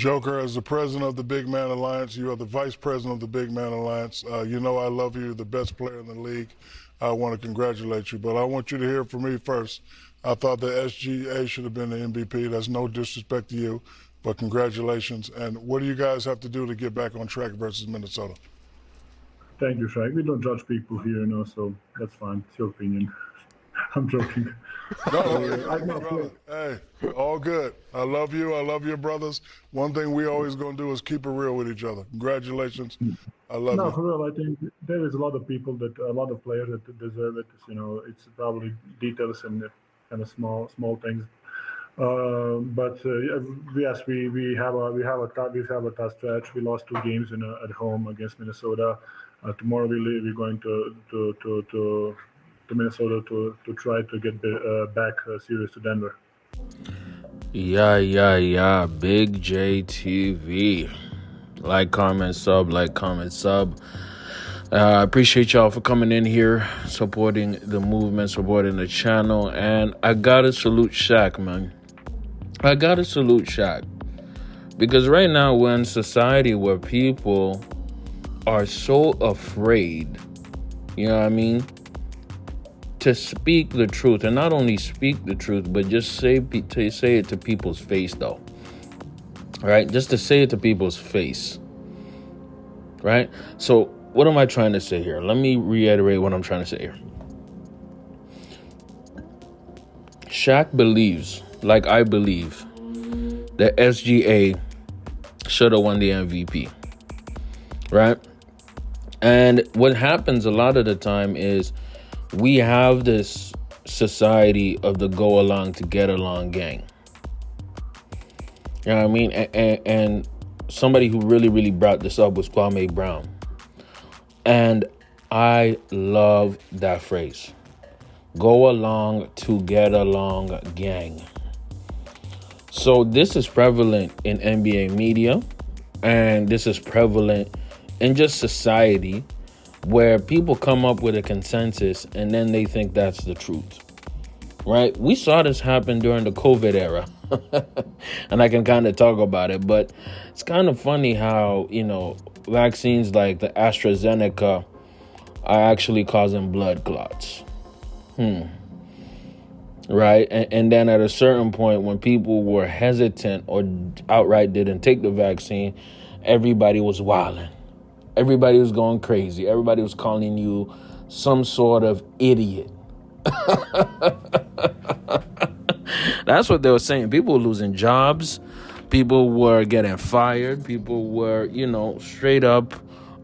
Joker, as the president of the Big Man Alliance, you are the vice president of the Big Man Alliance. You know I love you, the best player in the league. I want to congratulate you, but I want you to hear from me first. I thought the SGA should have been the MVP. That's no disrespect to you, but congratulations. And what do you guys have to do to get back on track versus Minnesota? Thank you, Shai. We don't judge people here, so that's fine. It's your opinion. I'm joking. No, hey, all good. I love you. I love your brothers. One thing we always going to do is keep it real with each other. Congratulations. I love you. No, for real, I think there is a lot of people a lot of players that deserve it. It's probably details and kind of small things. But yes, we have a tough stretch. We lost 2 games at home against Minnesota. Tomorrow we're going to Minnesota to try to get back series to Denver. Yeah. Big JTV. Like, comment, sub. I appreciate y'all for coming in here, supporting the movement, supporting the channel. And I gotta salute Shaq, man. I gotta salute Shaq. Because right now we're in society where people are so afraid, you know what I mean, to speak the truth. And not only speak the truth, but just say it to people's face, though. Right? Just to say it to people's face. Right? So what am I trying to say here? Let me reiterate what I'm trying to say here. Shaq believes, like I believe, that SGA should have won the MVP. Right? And what happens a lot of the time is we have this society of the go along to get along gang. You know what I mean? And somebody who really brought this up was Kwame Brown. And I love that phrase. Go along to get along gang. So this is prevalent in NBA media, and this is prevalent in just society, where people come up with a consensus and then they think that's the truth, right? We saw this happen during the COVID era, and I can kind of talk about it, but it's kind of funny how, vaccines like the AstraZeneca are actually causing blood clots. Right? And then at a certain point, when people were hesitant or outright didn't take the vaccine, everybody was wilding. Everybody was going crazy. Everybody was calling you some sort of idiot. That's what they were saying. People were losing jobs. People were getting fired. People were, straight up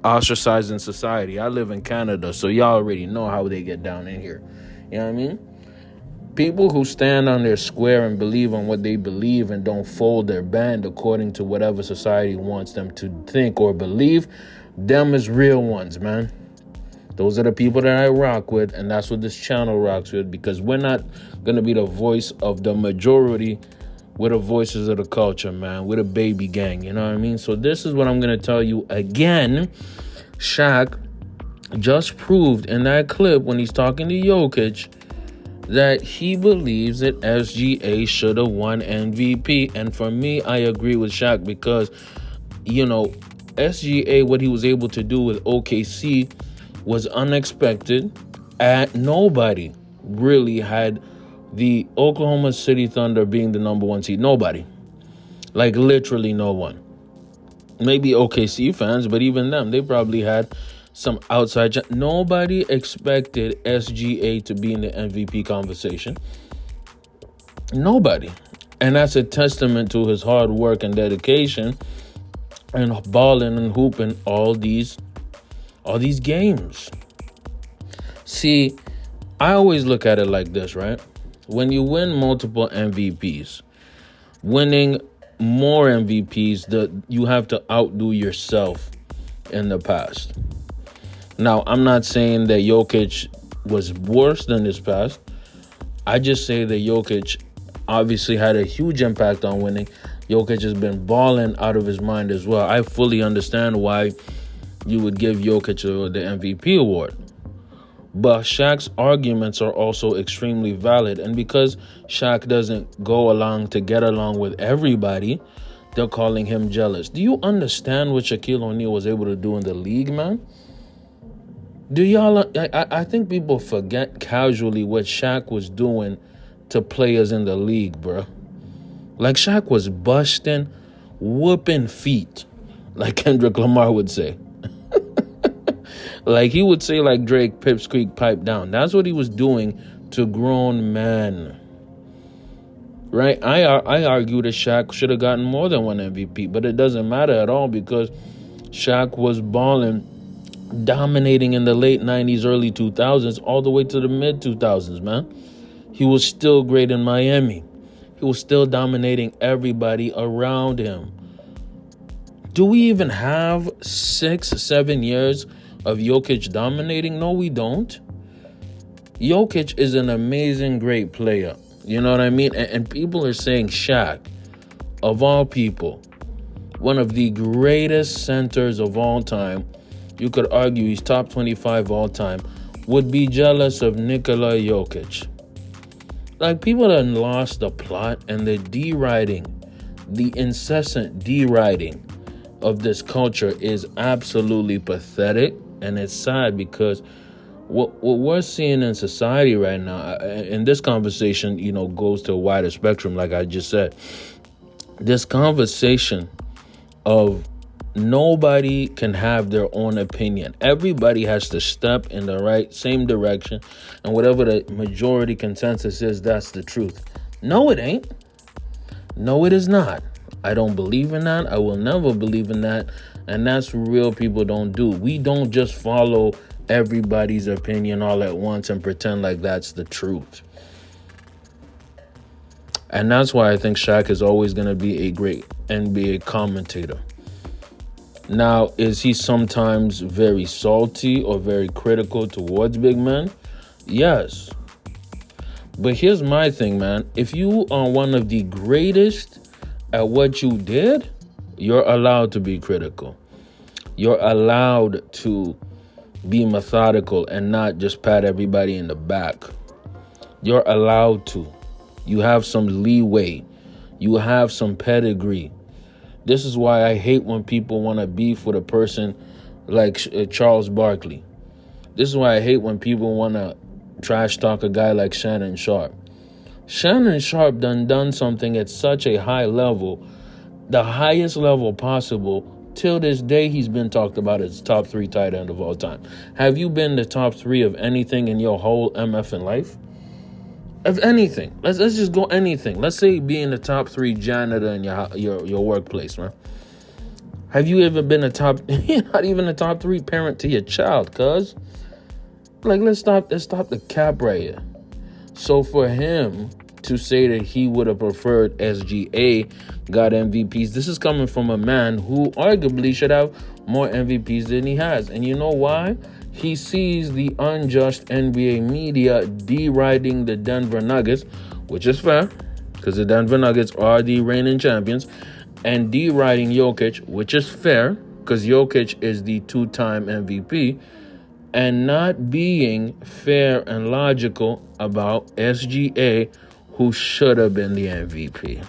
ostracized in society. I live in Canada, so y'all already know how they get down in here. You know what I mean? People who stand on their square and believe on what they believe and don't fold their band according to whatever society wants them to think or believe, them is real ones, man. Those are the people that I rock with, and that's what this channel rocks with, because we're not going to be the voice of the majority. We're the voices of the culture, man. We're the baby gang, you know what I mean? So this is what I'm going to tell you again. Shaq just proved in that clip when he's talking to Jokic that he believes that SGA should have won MVP. And for me, I agree with Shaq because, SGA, what he was able to do with OKC was unexpected. Nobody really had the Oklahoma City Thunder being the number 1 seed. Nobody. Like literally no one. Maybe OKC fans, but even them, they probably had some outside. Nobody expected SGA to be in the MVP conversation. Nobody. And that's a testament to his hard work and dedication and balling and hooping all these games. See, I always look at it like this, right? When you win multiple MVPs, winning more MVPs, you have to outdo yourself in the past. Now, I'm not saying that Jokic was worse than his past. I just say that Jokic obviously had a huge impact on winning. Jokic has been balling out of his mind as well. I fully understand why you would give Jokic the MVP award. But Shaq's arguments are also extremely valid. And because Shaq doesn't go along to get along with everybody, they're calling him jealous. Do you understand what Shaquille O'Neal was able to do in the league, man? Do y'all? I think people forget casually what Shaq was doing to players in the league, bro. Like, Shaq was busting, whooping feet, like Kendrick Lamar would say. Like, he would say, like Drake, Pips Creek, pipe down. That's what he was doing to grown men. Right? I argue that Shaq should have gotten more than one MVP, but it doesn't matter at all because Shaq was balling, dominating in the late 90s, early 2000s, all the way to the mid 2000s, man. He was still great in Miami. He was still dominating everybody around him. Do we even have 6-7 years of Jokic dominating? No, we don't. Jokic is an amazing, great player. You know what I mean? And people are saying Shaq, of all people, one of the greatest centers of all time, you could argue he's top 25 all time, would be jealous of Nikola Jokic. Like, people have lost the plot, and the deriding, the incessant deriding of this culture is absolutely pathetic, and it's sad because what we're seeing in society right now, and this conversation, goes to a wider spectrum, like I just said. This conversation of nobody can have their own opinion. Everybody has to step in the same direction, and whatever the majority consensus is, that's the truth. No, it ain't. No, it is not. I don't believe in that. I will never believe in that. And that's what real people don't do. We don't just follow everybody's opinion all at once and pretend like that's the truth. And that's why I think Shaq is always going to be a great NBA commentator. Now, is he sometimes very salty or very critical towards big men? Yes. But here's my thing, man. If you are one of the greatest at what you did, you're allowed to be critical. You're allowed to be methodical and not just pat everybody in the back. You're allowed to. You have some leeway. You have some pedigree. This is why I hate when people want to beef with a person like Charles Barkley. This is why I hate when people want to trash talk a guy like Shannon Sharp. Shannon Sharp done something at such a high level, the highest level possible. Till this day, he's been talked about as top 3 tight end of all time. Have you been the top 3 of anything in your whole MF life? Of anything. Let's just go anything. Let's say being the top 3 janitor in your workplace, man. Have you ever been not even a top 3 parent to your child, cuz? Like, let's stop the cap right here. So for him to say that he would have preferred SGA got MVPs, this is coming from a man who arguably should have more MVPs than he has. And you know why? He sees the unjust NBA media deriding the Denver Nuggets, which is fair, because the Denver Nuggets are the reigning champions, and deriding Jokic, which is fair, because Jokic is the 2-time MVP, and not being fair and logical about SGA, who should have been the MVP,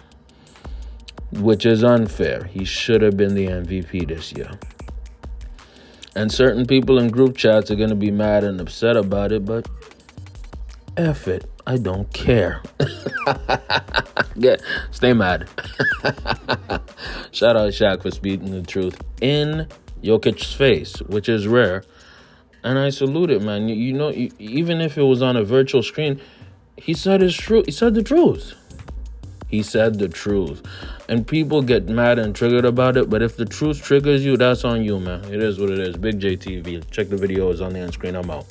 which is unfair. He should have been the MVP this year. And certain people in group chats are going to be mad and upset about it, but F it. I don't care. Stay mad. Shout out Shaq for speaking the truth in Jokic's face, which is rare. And I salute it, man. Even if it was on a virtual screen, he said his truth. He said the truth. He said the truth. And people get mad and triggered about it, but if the truth triggers you, that's on you, man. It is what it is. Big JTV. Check the videos on the end screen. I'm out.